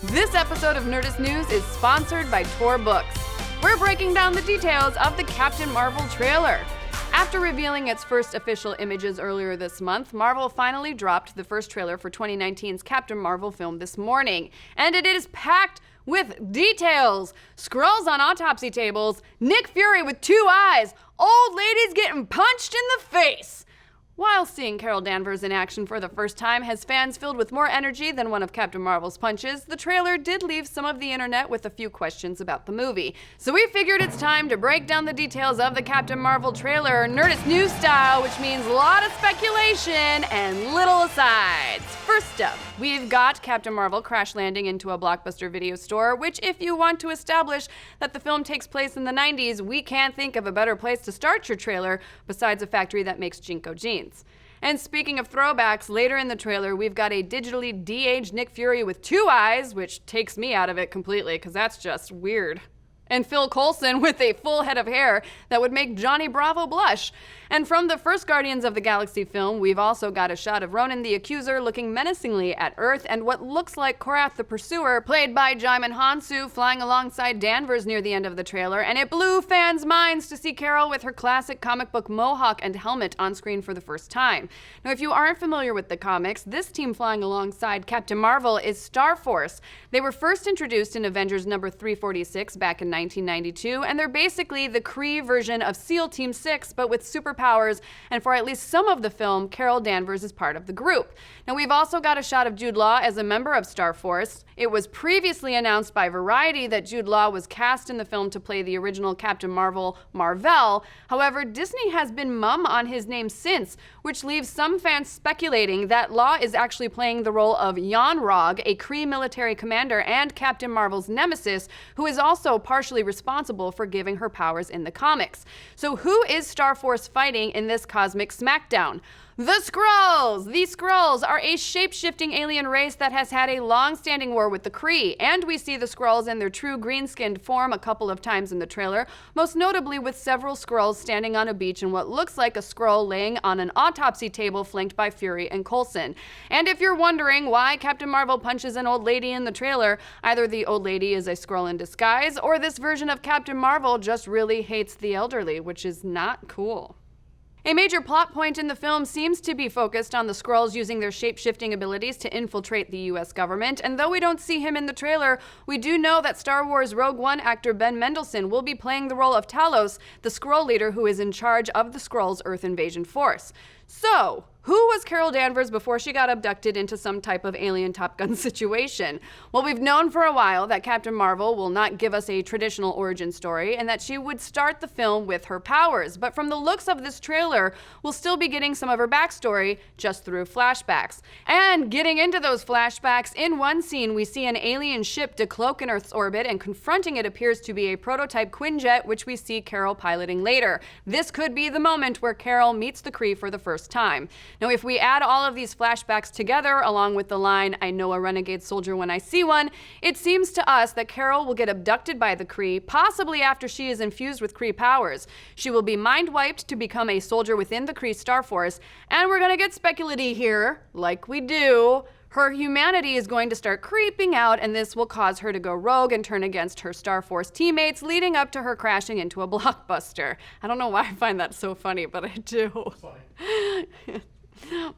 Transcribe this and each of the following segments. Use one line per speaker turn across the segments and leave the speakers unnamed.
This episode of Nerdist News is sponsored by Tor Books. We're breaking down the details of the Captain Marvel trailer. After revealing its first official images earlier this month, Marvel finally dropped the first trailer for 2019's Captain Marvel film this morning. And it is packed with details. Skrulls on autopsy tables, Nick Fury with 2 eyes, old ladies getting punched in the face. While seeing Carol Danvers in action for the first time has fans filled with more energy than one of Captain Marvel's punches, the trailer did leave some of the internet with a few questions about the movie. So we figured it's time to break down the details of the Captain Marvel trailer, Nerdist News style, which means a lot of speculation and little asides. First up, we've got Captain Marvel crash landing into a Blockbuster video store, which if you want to establish that the film takes place in the 90s, we can't think of a better place to start your trailer besides a factory that makes Jinko jeans. And speaking of throwbacks, later in the trailer, we've got a digitally de-aged Nick Fury with 2 eyes, which takes me out of it completely, because that's just weird. And Phil Coulson with a full head of hair that would make Johnny Bravo blush. And from the first Guardians of the Galaxy film, we've also got a shot of Ronan the Accuser looking menacingly at Earth, and what looks like Korath the Pursuer, played by Jaimin Hansu, flying alongside Danvers near the end of the trailer, and it blew fans' minds to see Carol with her classic comic book mohawk and helmet on screen for the first time. Now, if you aren't familiar with the comics, this team flying alongside Captain Marvel is Star Force. They were first introduced in Avengers number 346 back in 1992, and they're basically the Kree version of SEAL Team 6, but with superpowers, and for at least some of the film, Carol Danvers is part of the group. Now, we've also got a shot of Jude Law as a member of Star Force. It was previously announced by Variety that Jude Law was cast in the film to play the original Captain Marvel, Marvel. However, Disney has been mum on his name since, which leaves some fans speculating that Law is actually playing the role of Yon-Rogg, a Kree military commander and Captain Marvel's nemesis, who is also partially responsible for giving her powers in the comics. So who is Star Force fighting in this cosmic smackdown? The Skrulls! These Skrulls are a shape-shifting alien race that has had a long-standing war with the Kree, and we see the Skrulls in their true green-skinned form a couple of times in the trailer, most notably with several Skrulls standing on a beach in what looks like a Skrull laying on an autopsy table flanked by Fury and Coulson. And if you're wondering why Captain Marvel punches an old lady in the trailer, either the old lady is a Skrull in disguise, or this version of Captain Marvel just really hates the elderly, which is not cool. A major plot point in the film seems to be focused on the Skrulls using their shape-shifting abilities to infiltrate the US government, and though we don't see him in the trailer, we do know that Star Wars Rogue One actor Ben Mendelsohn will be playing the role of Talos, the Skrull leader who is in charge of the Skrulls' Earth invasion force. So, who was Carol Danvers before she got abducted into some type of alien Top Gun situation? Well, we've known for a while that Captain Marvel will not give us a traditional origin story and that she would start the film with her powers. But from the looks of this trailer, we'll still be getting some of her backstory just through flashbacks. And getting into those flashbacks, in one scene we see an alien ship decloak in Earth's orbit, and confronting it appears to be a prototype Quinjet, which we see Carol piloting later. This could be the moment where Carol meets the Kree for the first time. Now, if we add all of these flashbacks together, along with the line, "I know a renegade soldier when I see one," it seems to us that Carol will get abducted by the Kree, possibly after she is infused with Kree powers. She will be mind-wiped to become a soldier within the Kree Star Force, and we're gonna get speculative here, like we do. Her humanity is going to start creeping out, and this will cause her to go rogue and turn against her Star Force teammates, leading up to her crashing into a blockbuster. I don't know why I find that so funny, but I do. Funny.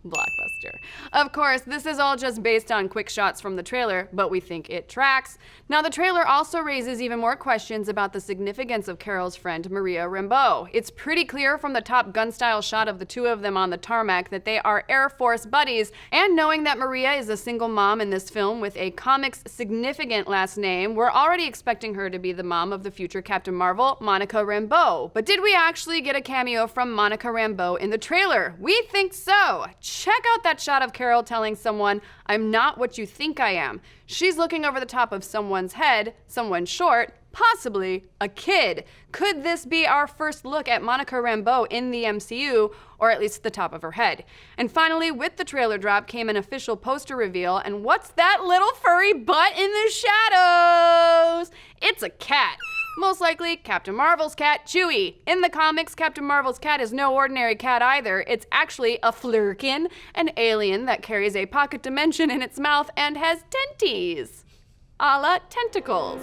Blockbuster. Of course, this is all just based on quick shots from the trailer, but we think it tracks. Now, the trailer also raises even more questions about the significance of Carol's friend Maria Rambeau. It's pretty clear from the Top Gun-style shot of the two of them on the tarmac that they are Air Force buddies, and knowing that Maria is a single mom in this film with a comics significant last name, we're already expecting her to be the mom of the future Captain Marvel, Monica Rambeau. But did we actually get a cameo from Monica Rambeau in the trailer? We think so! Check out that shot of Carol telling someone, "I'm not what you think I am." She's looking over the top of someone's head, someone short, possibly a kid. Could this be our first look at Monica Rambeau in the MCU, or at least the top of her head? And finally, with the trailer drop came an official poster reveal, and what's that little furry butt in the shadows? It's a cat. Most likely Captain Marvel's cat, Chewie. In the comics, Captain Marvel's cat is no ordinary cat either. It's actually a flurkin, an alien that carries a pocket dimension in its mouth and has tenties. a la tentacles.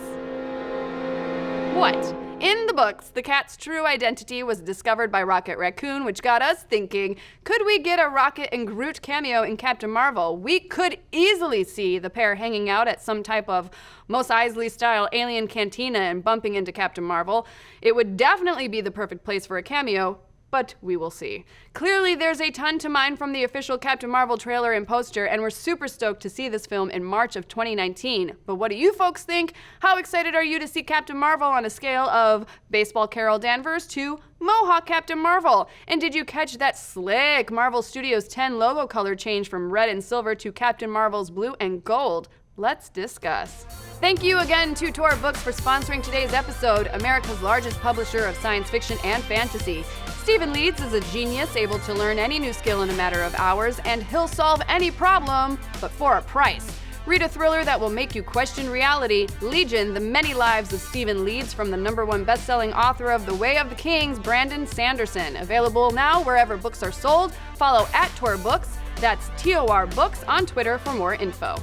What? In the books, the cat's true identity was discovered by Rocket Raccoon, which got us thinking, could we get a Rocket and Groot cameo in Captain Marvel? We could easily see the pair hanging out at some type of Mos Eisley-style alien cantina and bumping into Captain Marvel. It would definitely be the perfect place for a cameo, but we will see. Clearly, there's a ton to mine from the official Captain Marvel trailer and poster, and we're super stoked to see this film in March of 2019. But what do you folks think? How excited are you to see Captain Marvel on a scale of Baseball Carol Danvers to Mohawk Captain Marvel? And did you catch that slick Marvel Studios 10 logo color change from red and silver to Captain Marvel's blue and gold? Let's discuss. Thank you again to Tor Books for sponsoring today's episode, America's largest publisher of science fiction and fantasy. Stephen Leeds is a genius, able to learn any new skill in a matter of hours, and he'll solve any problem, but for a price. Read a thriller that will make you question reality, Legion, The Many Lives of Stephen Leeds, from the #1 best-selling author of The Way of the Kings, Brandon Sanderson. Available now wherever books are sold. Follow @Tor Books, that's TOR Books, on Twitter for more info.